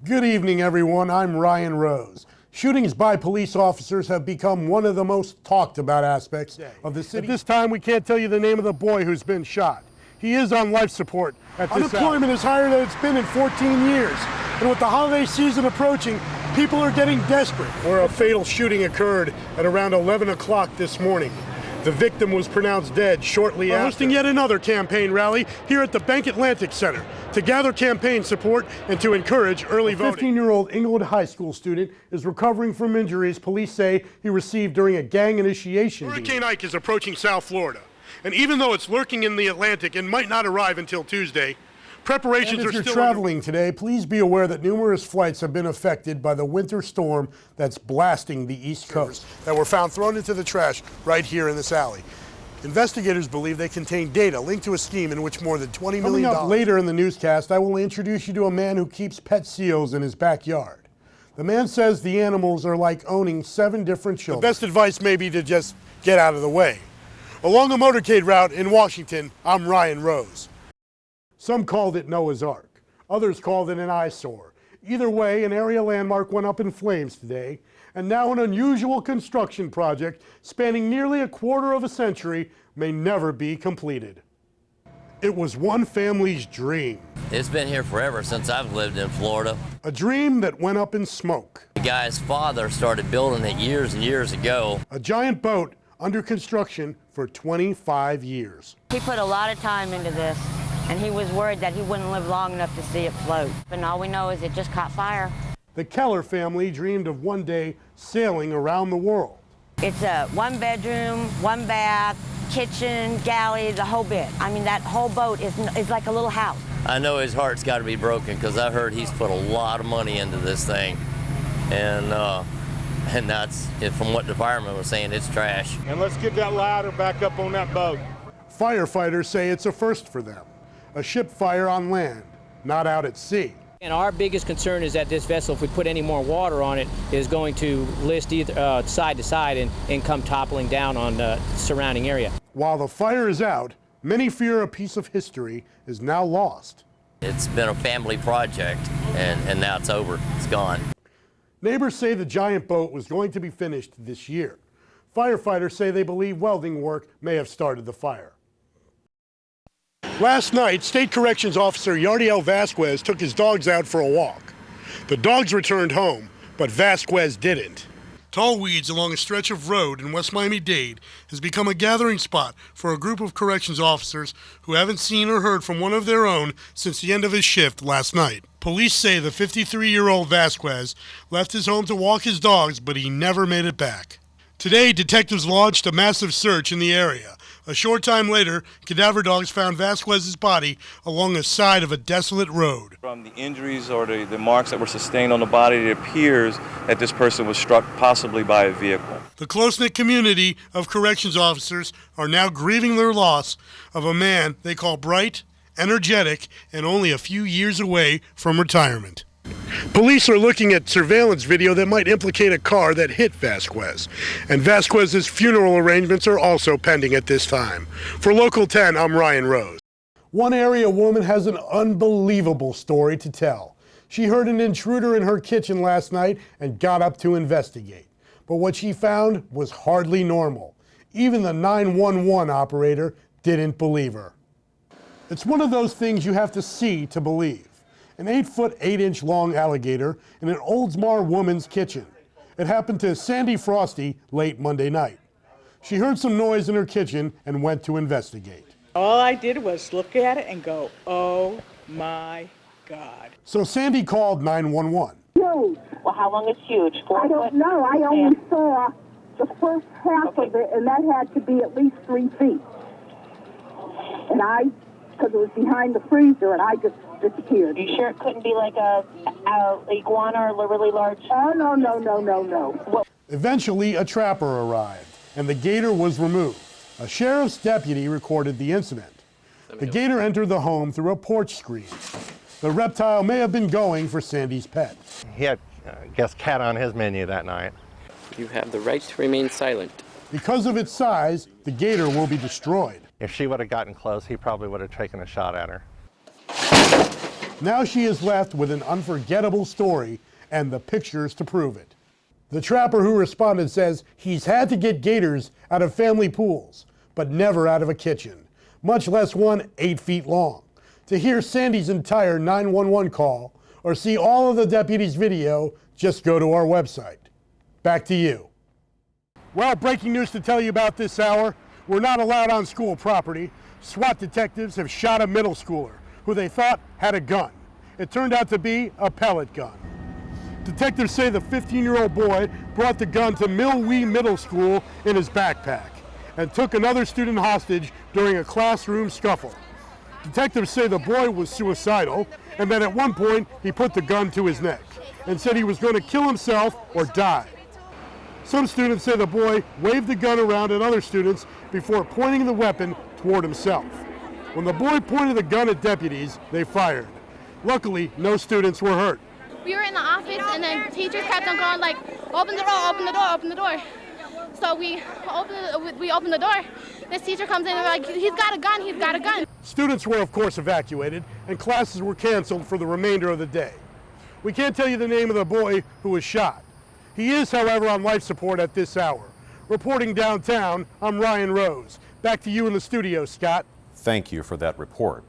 Good evening, everyone. I'm Ryan Rose. Shootings by police officers have become one of the most talked about aspects of the city. At this time, we can't tell you the name of the boy who's been shot. He is on life support at this Unemployment is higher than it's been in 14 years. And with the holiday season approaching, people are getting desperate. Where a fatal shooting occurred at around 11 o'clock this morning. The victim was pronounced dead shortly after. Hosting yet another campaign rally here at the Bank Atlantic Center to gather campaign support and to encourage early voting. 15-year-old Inglewood High School student is recovering from injuries police say he received during a gang initiation. Hurricane Ike is approaching South Florida, and even though it's lurking in the Atlantic and might not arrive until Tuesday, preparations are still. If you're traveling today, please be aware that numerous flights have been affected by the winter storm that's blasting the East Coast that were found thrown into the trash right here in this alley. Investigators believe they contain data linked to a scheme in which more than $20 million. Coming up later in the newscast, I will introduce you to a man who keeps pet seals in his backyard. The man says the animals are like owning 7 different children. The best advice may be to just get out of the way. Along a motorcade route in Washington, I'm Ryan Rose. Some called it Noah's Ark. Others called it an eyesore. Either way, an area landmark went up in flames today, and now an unusual construction project spanning nearly a quarter of a century may never be completed. It was one family's dream. It's been here forever since I've lived in Florida. A dream that went up in smoke. The guy's father started building it years and years ago. A giant boat under construction for 25 years. He put a lot of time into this, and he was worried that he wouldn't live long enough to see it float. But all we know is it just caught fire. The Keller family dreamed of one day sailing around the world. It's a 1-bedroom, 1-bath, kitchen, galley, the whole bit. I mean, that whole boat is like a little house. I know his heart's got to be broken because I heard he's put a lot of money into this thing. And that's, from what the fireman was saying, it's trash. And let's get that ladder back up on that boat. Firefighters say it's a first for them. A ship fire on land, not out at sea. And our biggest concern is that this vessel, if we put any more water on it, is going to list either side to side and come toppling down on the surrounding area. While the fire is out, many fear a piece of history is now lost. It's been a family project, and now it's over. It's gone. Neighbors say the giant boat was going to be finished this year. Firefighters say they believe welding work may have started the fire. Last night, State Corrections Officer Yardiel Vasquez took his dogs out for a walk. The dogs returned home, but Vasquez didn't. Tall weeds along a stretch of road in West Miami-Dade has become a gathering spot for a group of corrections officers who haven't seen or heard from one of their own since the end of his shift last night. Police say the 53-year-old Vasquez left his home to walk his dogs, but he never made it back. Today, detectives launched a massive search in the area. A short time later, cadaver dogs found Vasquez's body along the side of a desolate road. From the injuries or the marks that were sustained on the body, it appears that this person was struck possibly by a vehicle. The close-knit community of corrections officers are now grieving their loss of a man they call bright, energetic, and only a few years away from retirement. Police are looking at surveillance video that might implicate a car that hit Vasquez. And Vasquez's funeral arrangements are also pending at this time. For Local 10, I'm Ryan Rose. One area woman has an unbelievable story to tell. She heard an intruder in her kitchen last night and got up to investigate. But what she found was hardly normal. Even the 911 operator didn't believe her. It's one of those things you have to see to believe. An 8-foot, 8-inch long alligator in an Oldsmar woman's kitchen. It happened to Sandy Frosty late Monday night. She heard some noise in her kitchen and went to investigate. All I did was look at it and go, oh my God. So Sandy called 911. Huge. Well, how long is huge? I don't know. I only saw the first half of it, and that had to be at least 3 feet. And because it was behind the freezer, and I just disappeared. Are you sure it couldn't be like a iguana or really large? Oh, no. Well, Eventually, a trapper arrived, and the gator was removed. A sheriff's deputy recorded the incident. The gator entered the home through a porch screen. The reptile may have been going for Sandy's pet. He had, cat on his menu that night. You have the right to remain silent. Because of its size, the gator will be destroyed. If she would have gotten close, he probably would have taken a shot at her. Now she is left with an unforgettable story and the pictures to prove it. The trapper who responded says he's had to get gators out of family pools, but never out of a kitchen, much less one 8 feet long. To hear Sandy's entire 911 call or see all of the deputy's video, just go to our website. Back to you. Well, breaking news to tell you about this hour. We're not allowed on school property. SWAT detectives have shot a middle schooler who they thought had a gun. It turned out to be a pellet gun. Detectives say the 15-year-old boy brought the gun to Millwee Middle School in his backpack and took another student hostage during a classroom scuffle. Detectives say the boy was suicidal and that at one point he put the gun to his neck and said he was going to kill himself or die. Some students say the boy waved the gun around at other students before pointing the weapon toward himself. When the boy pointed the gun at deputies, they fired. Luckily, no students were hurt. We were in the office and then teachers kept on going like, open the door, open the door, open the door. So we opened the door. This teacher comes in and we're like, he's got a gun, he's got a gun. Students were of course evacuated and classes were canceled for the remainder of the day. We can't tell you the name of the boy who was shot. He is, however, on life support at this hour. Reporting downtown, I'm Ryan Rose. Back to you in the studio, Scott. Thank you for that report.